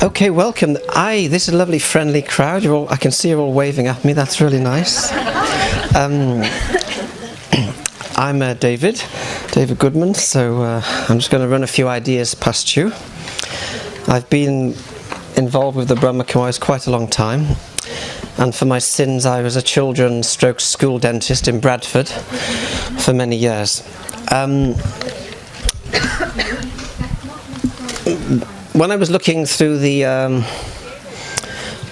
Okay, welcome. This is a lovely, friendly crowd. I can see you're all waving at me. That's really nice. I'm David Goodman. So I'm just going to run a few ideas past you. I've been involved with the Brahma Kumaris quite a long time, and for my sins, I was a children's stroke school dentist in Bradford for many years. When I was looking through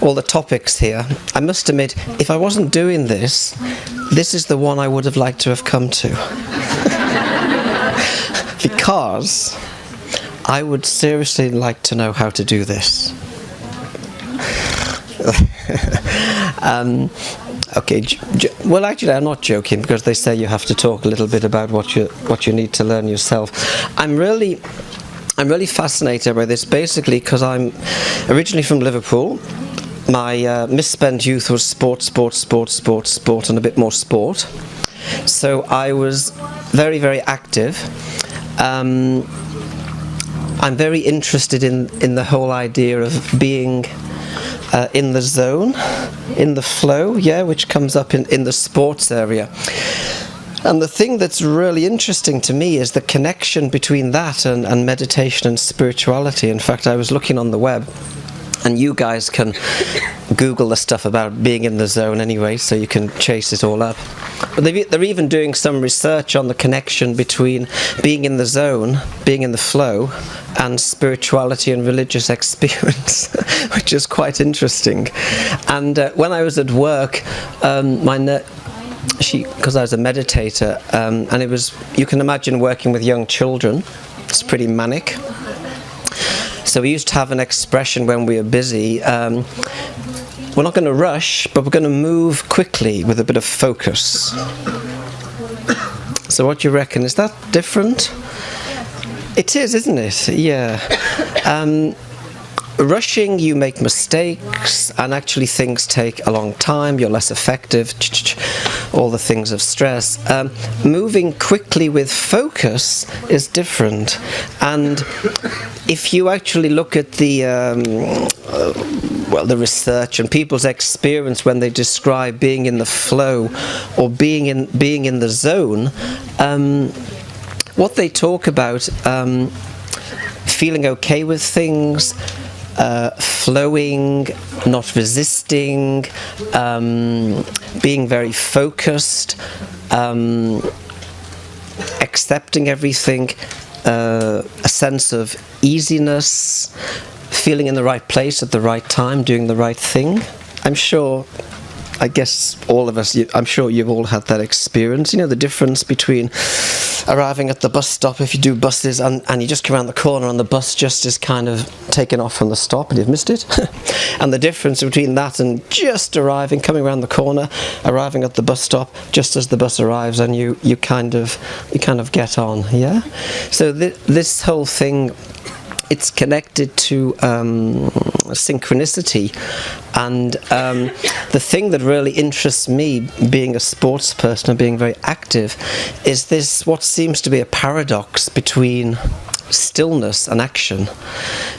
all the topics here, I must admit, if I wasn't doing this, this is the one I would have liked to have come to. Because I would seriously like to know how to do this. Okay, well, actually, I'm not joking, because they say you have to talk a little bit about what you need to learn yourself. I'm really fascinated by this, basically because I'm originally from Liverpool. My misspent youth was sport, and a bit more sport. So I was very, very active. I'm very interested in the whole idea of being in the zone, in the flow, which comes up in the sports area. And the thing that's really interesting to me is the connection between that and meditation and spirituality. In fact, I was looking on the web, and you guys can Google the stuff about being in the zone anyway, so you can chase it all up. But they're even doing some research on the connection between being in the zone, being in the flow, and spirituality and religious experience, which is quite interesting. And when I was at work, because I was a meditator, and it was, you can imagine working with young children, it's pretty manic. So we used to have an expression when we were busy, we're not going to rush, but we're going to move quickly with a bit of focus. So what do you reckon? Is that different? It is, isn't it? Yeah. Rushing, you make mistakes, and actually things take a long time, you're less effective, all the things of stress. Moving quickly with focus is different. And if you actually look at the research and people's experience when they describe being in the flow or being in the zone, what they talk about, feeling okay with things, flowing, not resisting, being very focused, accepting everything, a sense of easiness, feeling in the right place at the right time, doing the right thing. I guess all of us, I'm sure you've all had that experience. You know, the difference between arriving at the bus stop, if you do buses, and you just come around the corner and the bus just is kind of taken off from the stop and you've missed it. And the difference between that and just arriving, coming around the corner, arriving at the bus stop just as the bus arrives, and you kind of get on, yeah? So this whole thing, it's connected to synchronicity, and the thing that really interests me, being a sports person and being very active, is this what seems to be a paradox between stillness and action.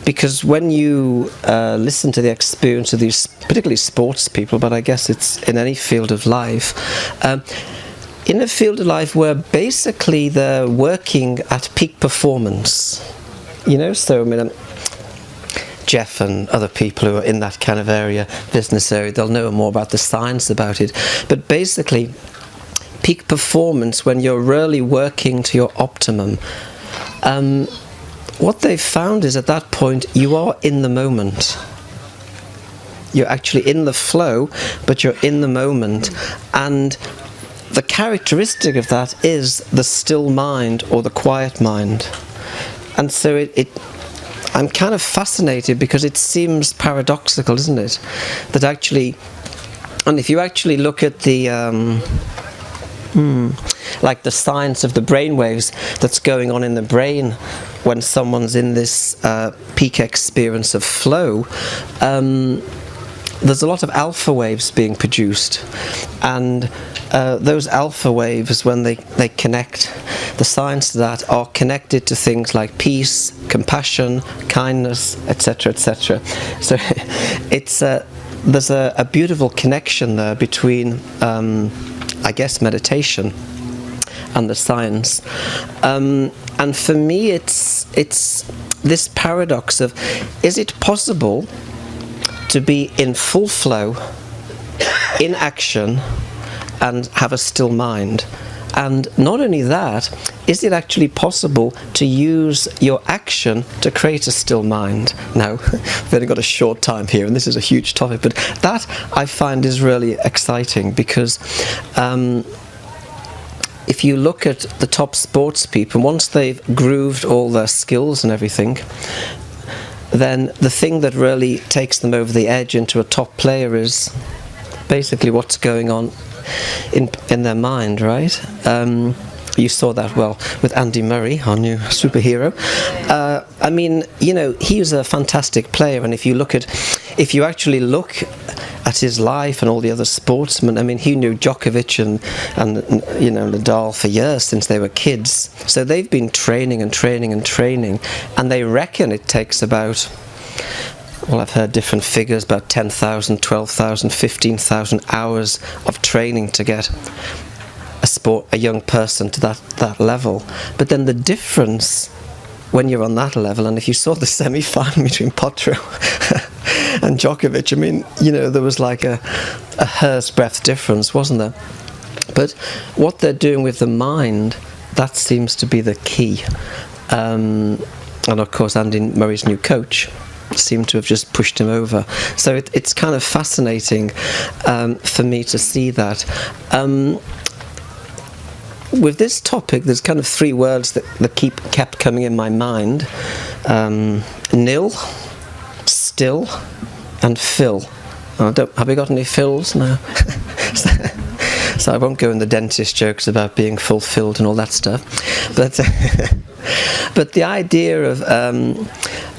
Because when you listen to the experience of these, particularly sports people, but I guess it's in any field of life, in a field of life where basically they're working at peak performance. You know, so I mean, Jeff and other people who are in that kind of area, business area, they'll know more about the science about it. But basically, peak performance, when you're really working to your optimum, what they've found is at that point, you are in the moment. You're actually in the flow, but you're in the moment. And the characteristic of that is the still mind or the quiet mind. And so I'm kind of fascinated, because it seems paradoxical, isn't it? That actually, and if you actually look at the, like the science of the brain waves that's going on in the brain when someone's in this peak experience of flow, there's a lot of alpha waves being produced. And those alpha waves, when they connect, the signs to that are connected to things like peace, compassion, kindness, etc., etc. So it's there's a beautiful connection there between, I guess, meditation and the science. And for me, it's this paradox of, is it possible to be in full flow, in action, and have a still mind? And not only that, is it actually possible to use your action to create a still mind? Now, we've only got a short time here, and this is a huge topic, but that I find is really exciting, because if you look at the top sports people, once they've grooved all their skills and everything, then the thing that really takes them over the edge into a top player is basically what's going on in their mind, right? You saw that well with Andy Murray, our new superhero. I mean, you know, he was a fantastic player, and if you actually look at his life and all the other sportsmen, I mean, he knew Djokovic and you know, Nadal for years, since they were kids. So they've been training and training and training, and they reckon it takes about, well, I've heard different figures, about 10,000, 12,000, 15,000 hours of training to get a young person to that level. But then the difference when you're on that level, and if you saw the semi-final between Potro and Djokovic, I mean, you know, there was like a hair's breadth difference, wasn't there? But what they're doing with the mind, that seems to be the key. And of course, Andy Murray's new coach seemed to have just pushed him over. So it's kind of fascinating for me to see that. With this topic, there's kind of three words that kept coming in my mind: nil, still, and fill. Have we got any fills? No. So I won't go in the dentist jokes about being fulfilled and all that stuff. But the idea of,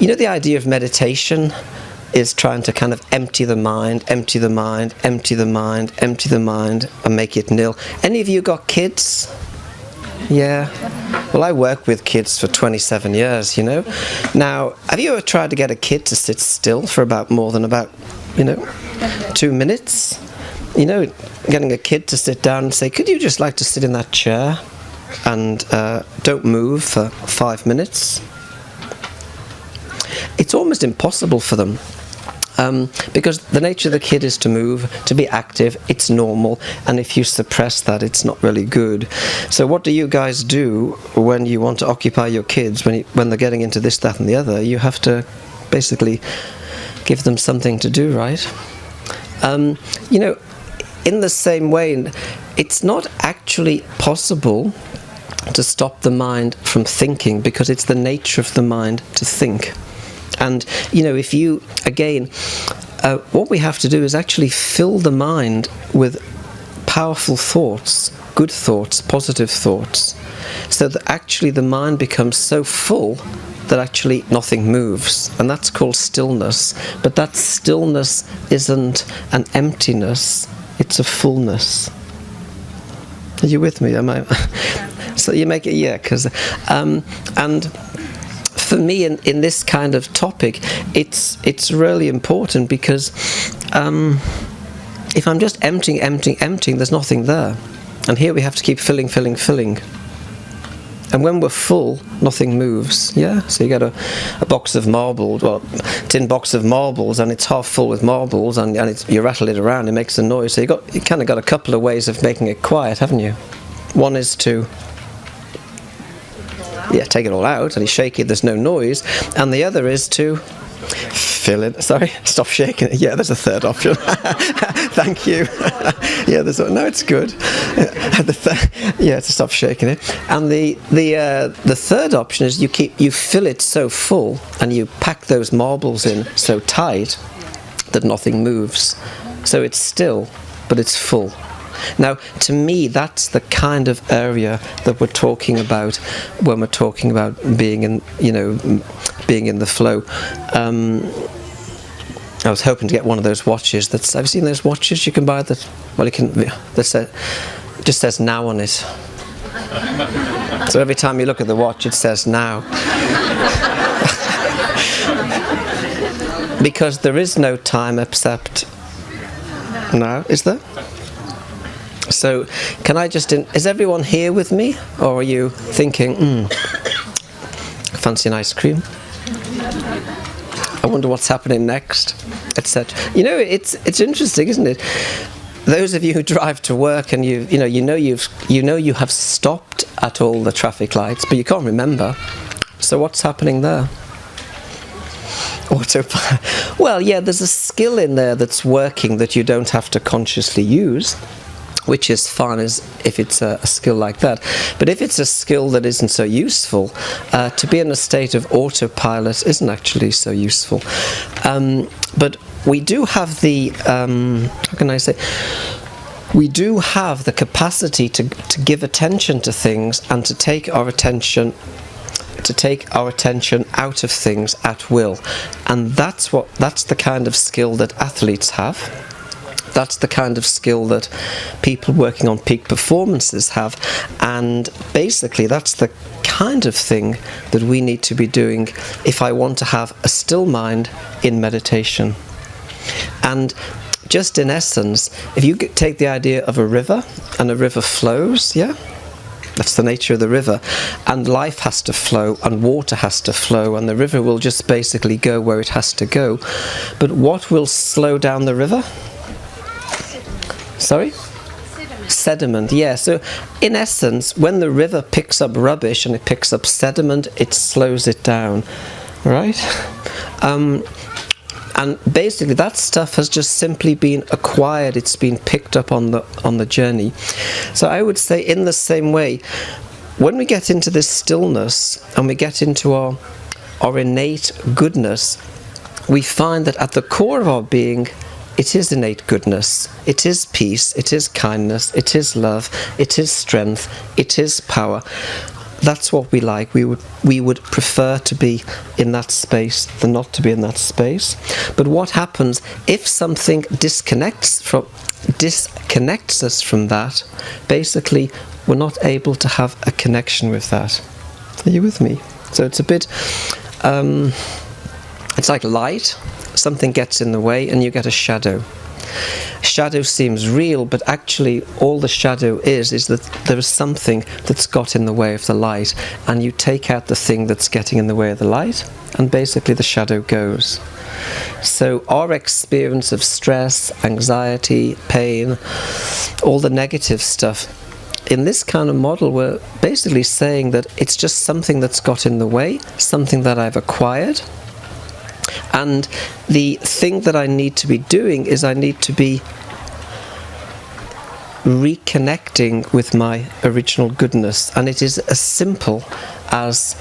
you know, the idea of meditation is trying to kind of empty the mind, empty the mind, empty the mind, empty the mind, and make it nil. Any of you got kids? Yeah. Well, I work with kids for 27 years, you know. Now, have you ever tried to get a kid to sit still for more than 2 minutes? You know, getting a kid to sit down and say, could you just like to sit in that chair and don't move for 5 minutes? It's almost impossible for them. Because the nature of the kid is to move, to be active, it's normal, and if you suppress that, it's not really good. So what do you guys do when you want to occupy your kids, when they're getting into this, that and the other? You have to basically give them something to do, right? You know, in the same way, it's not actually possible to stop the mind from thinking, because it's the nature of the mind to think. And, you know, if you, again, what we have to do is actually fill the mind with powerful thoughts, good thoughts, positive thoughts, so that actually the mind becomes so full that actually nothing moves. And that's called stillness. But that stillness isn't an emptiness, it's a fullness. Are you with me? Am I? So you make it, yeah, because, and for me, in this kind of topic, it's really important, because if I'm just emptying, there's nothing there. And here we have to keep filling. And when we're full, nothing moves. Yeah. So you get a box of marbles, well, tin box of marbles, and it's half full with marbles, and you rattle it around, it makes a noise. So you kind of got a couple of ways of making it quiet, haven't you? One is to take it all out and you shake it, there's no noise, and the other is to fill it. Sorry, stop shaking it. Yeah, there's a third option. Thank you. Yeah, no, it's good. To stop shaking it. And the third option is you fill it so full and you pack those marbles in so tight that nothing moves. So it's still, but it's full. Now, to me, that's the kind of area that we're talking about when we're talking about being in the flow. I was hoping to get one of those watches have you seen those watches you can buy that, well, you can, that just says now on it. So every time you look at the watch, it says now. Because there is no time except now, is there? So, can I just... is everyone here with me? Or are you thinking, fancy an ice cream? I wonder what's happening next, etc. You know, it's interesting, isn't it? Those of you who drive to work and you have stopped at all the traffic lights, but you can't remember. So what's happening there? Well, yeah, there's a skill in there that's working that you don't have to consciously use, which is fine as if it's a skill like that. But if it's a skill that isn't so useful, to be in a state of autopilot isn't actually so useful. But we do have the, how can I say, we do have the capacity to give attention to things and to take our attention out of things at will. And that's the kind of skill that athletes have. That's the kind of skill that people working on peak performances have, and basically that's the kind of thing that we need to be doing if I want to have a still mind in meditation. And just in essence, if you take the idea of a river, and a river flows, yeah? That's the nature of the river, and life has to flow, and water has to flow, and the river will just basically go where it has to go. But what will slow down the river? Sorry? Sediment, yeah. So in essence, when the river picks up rubbish and it picks up sediment, it slows it down, right? And basically that stuff has just simply been acquired. It's been picked up on the journey. So I would say in the same way, when we get into this stillness and we get into our innate goodness, we find that at the core of our being, it is innate goodness, it is peace, it is kindness, it is love, it is strength, it is power. That's what we like. We would prefer to be in that space than not to be in that space. But what happens if something disconnects us from that? Basically, we're not able to have a connection with that. Are you with me? So it's a bit, it's like light. Something gets in the way and you get a shadow. Shadow seems real, but actually all the shadow is that there is something that's got in the way of the light, and you take out the thing that's getting in the way of the light, and basically the shadow goes. So our experience of stress, anxiety, pain, all the negative stuff, in this kind of model we're basically saying that it's just something that's got in the way, something that I've acquired. And the thing that I need to be doing is I need to be reconnecting with my original goodness. And it is as simple as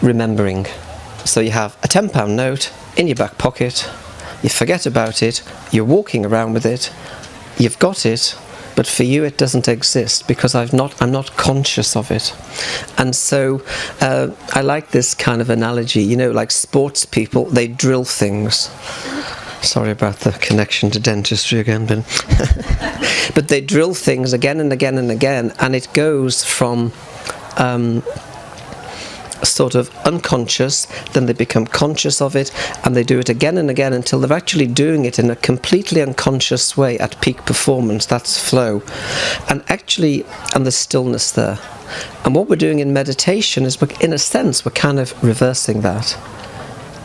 remembering. So you have a £10 note in your back pocket, you forget about it, you're walking around with it, you've got it, but for you it doesn't exist because I'm not conscious of it. And so I like this kind of analogy, you know, like sports people, they drill things. Sorry about the connection to dentistry again, Ben. But they drill things again and again and again, and it goes from sort of unconscious, then they become conscious of it, and they do it again and again until they're actually doing it in a completely unconscious way at peak performance. That's flow. And the stillness there. And what we're doing in meditation is, in a sense, we're kind of reversing that.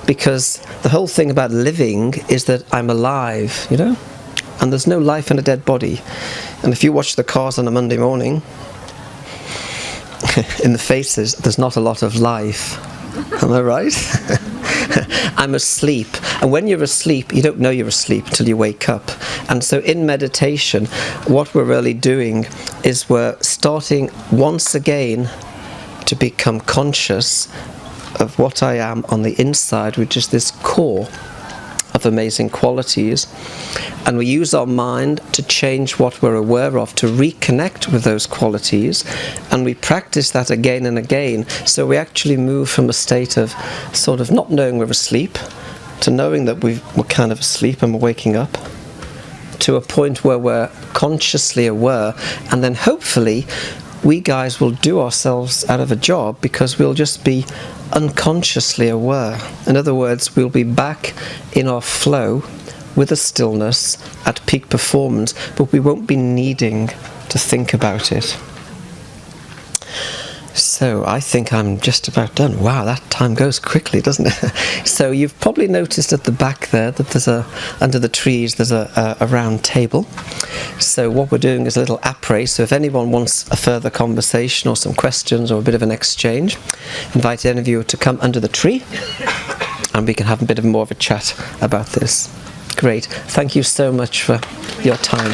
Because the whole thing about living is that I'm alive, you know? And there's no life in a dead body. And if you watch the cars on a Monday morning, in the faces, there's not a lot of life. Am I right? I'm asleep. And when you're asleep, you don't know you're asleep until you wake up. And so in meditation, what we're really doing is we're starting once again to become conscious of what I am on the inside, which is this core of amazing qualities, and we use our mind to change what we're aware of, to reconnect with those qualities, and we practice that again and again. So we actually move from a state of sort of not knowing we're asleep to knowing that we're kind of asleep and we're waking up, to a point where we're consciously aware, and then hopefully we guys will do ourselves out of a job because we'll just be unconsciously aware. In other words, we'll be back in our flow with a stillness at peak performance, but we won't be needing to think about it. So I think I'm just about done. Wow, that time goes quickly, doesn't it? So you've probably noticed at the back there that there's under the trees there's a round table. So what we're doing is a little après. So if anyone wants a further conversation or some questions or a bit of an exchange, invite any of you to come under the tree and we can have a bit of more of a chat about this. Great. Thank you so much for your time.